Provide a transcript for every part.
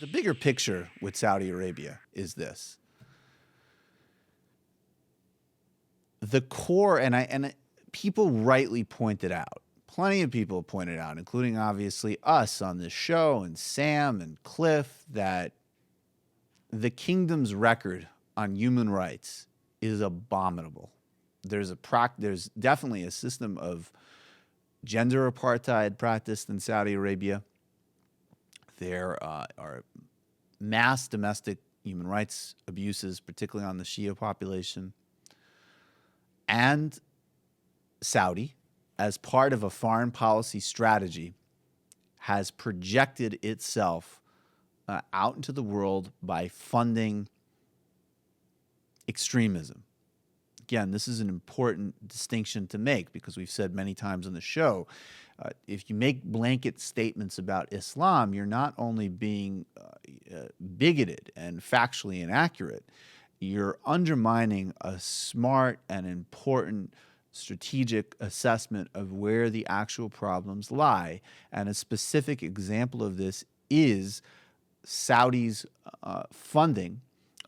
The bigger picture with Saudi Arabia is this. The core, and people rightly pointed out, plenty of people pointed out, including obviously us on this show and Sam and Cliff, that the kingdom's record on human rights is abominable. There's definitely a system of gender apartheid practiced in Saudi Arabia. There are mass domestic human rights abuses, particularly on the Shia population. And Saudi, as part of a foreign policy strategy, has projected itself out into the world by funding extremism. Again, this is an important distinction to make because we've said many times on the show, if you make blanket statements about Islam, you're not only being bigoted and factually inaccurate, you're undermining a smart and important strategic assessment of where the actual problems lie. And a specific example of this is Saudi's funding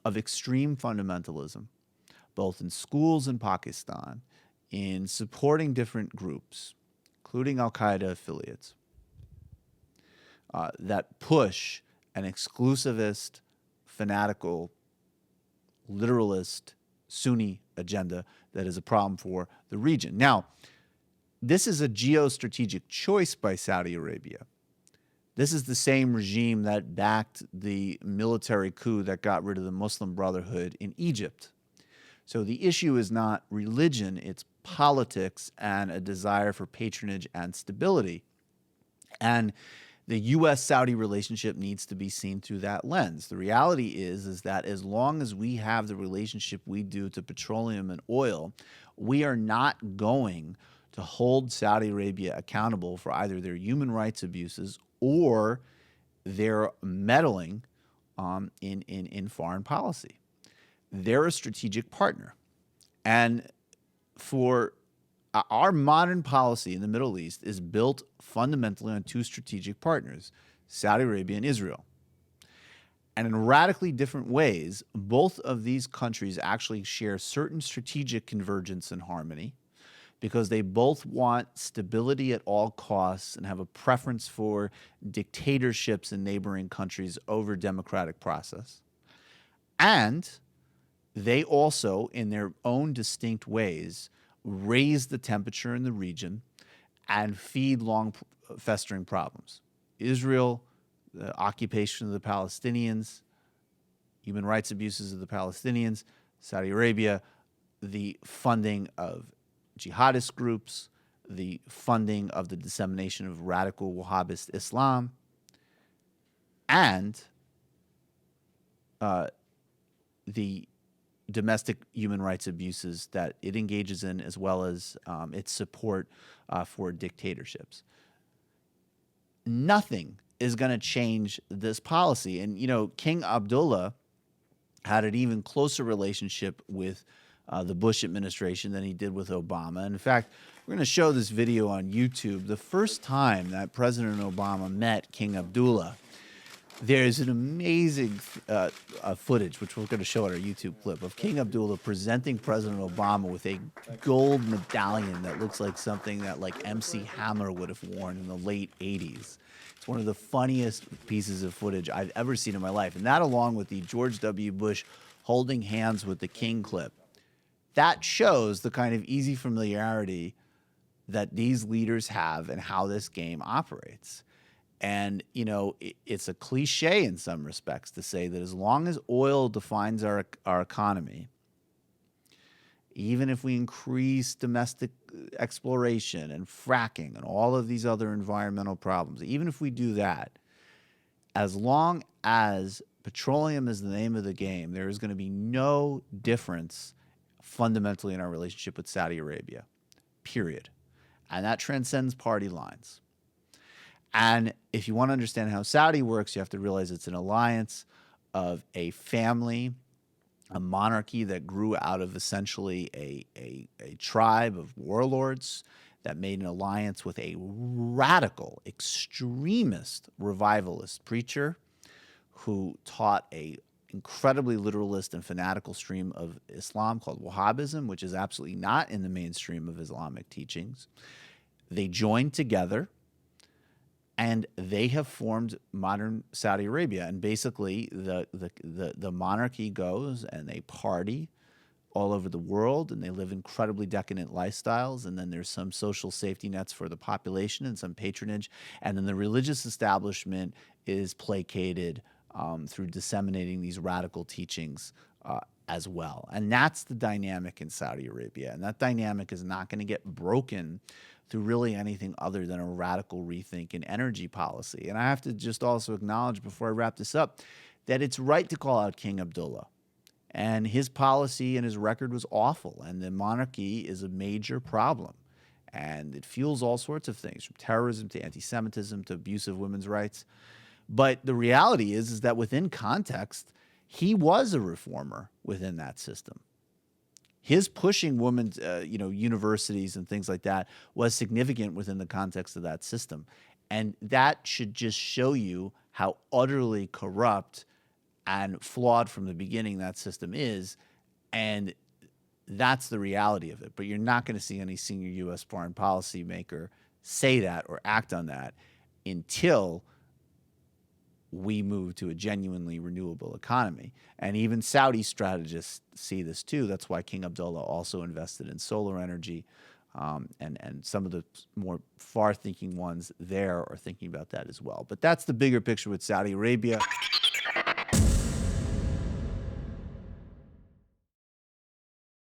of extreme fundamentalism, both in schools in Pakistan, in supporting different groups, including al-Qaeda affiliates, that push an exclusivist, fanatical, literalist, Sunni agenda that is a problem for the region. Now, this is a geostrategic choice by Saudi Arabia. This is the same regime that backed the military coup that got rid of the Muslim Brotherhood in Egypt. So the issue is not religion, it's politics and a desire for patronage and stability. And the U.S.-Saudi relationship needs to be seen through that lens. The reality is that as long as we have the relationship we do to petroleum and oil, we are not going to hold Saudi Arabia accountable for either their human rights abuses or their meddling in foreign policy. They're a strategic partner. And for our modern policy in the Middle East is built fundamentally on two strategic partners, Saudi Arabia and Israel. And in radically different ways, both of these countries actually share certain strategic convergence and harmony because they both want stability at all costs and have a preference for dictatorships in neighboring countries over democratic process. And they also, in their own distinct ways, raise the temperature in the region and feed long festering problems. Israel, the occupation of the Palestinians, human rights abuses of the Palestinians. Saudi Arabia, the funding of jihadist groups, the funding of the dissemination of radical Wahhabist Islam, and the domestic human rights abuses that it engages in, as well as its support for dictatorships. Nothing is going to change this policy. And, you know, King Abdullah had an even closer relationship with the Bush administration than he did with Obama. And in fact, we're going to show this video on YouTube. The first time that President Obama met King Abdullah, there's an amazing footage, which we're going to show at our YouTube clip, of King Abdullah presenting President Obama with a gold medallion that looks like something that like MC Hammer would have worn in the late 80s. It's one of the funniest pieces of footage I've ever seen in my life. And that, along with the George W. Bush holding hands with the king clip, that shows the kind of easy familiarity that these leaders have and how this game operates. And, you know, it's a cliche in some respects to say that as long as oil defines our economy, even if we increase domestic exploration and fracking and all of these other environmental problems, even if we do that, as long as petroleum is the name of the game, there is going to be no difference fundamentally in our relationship with Saudi Arabia, period. And that transcends party lines. And if you want to understand how Saudi works, you have to realize it's an alliance of a family, a monarchy that grew out of essentially a tribe of warlords that made an alliance with a radical, extremist, revivalist preacher who taught a incredibly literalist and fanatical stream of Islam called Wahhabism, which is absolutely not in the mainstream of Islamic teachings. They joined together and they have formed modern Saudi Arabia. And basically, the monarchy goes and they party all over the world, and they live incredibly decadent lifestyles. And then there's some social safety nets for the population and some patronage. And then the religious establishment is placated through disseminating these radical teachings as well. And that's the dynamic in Saudi Arabia. And that dynamic is not going to get broken through really anything other than a radical rethink in energy policy. And I have to just also acknowledge before I wrap this up that it's right to call out King Abdullah. And his policy and his record was awful. And the monarchy is a major problem. And it fuels all sorts of things, from terrorism to anti-Semitism to abuse of women's rights. But the reality is that within context, he was a reformer within that system. His pushing women's, universities and things like that was significant within the context of that system. And that should just show you how utterly corrupt and flawed from the beginning that system is. And that's the reality of it. But you're not going to see any senior U.S. foreign policy maker say that or act on that until we move to a genuinely renewable economy. And even Saudi strategists see this too. That's why King Abdullah also invested in solar energy. And some of the more far-thinking ones there are thinking about that as well. But that's the bigger picture with Saudi Arabia.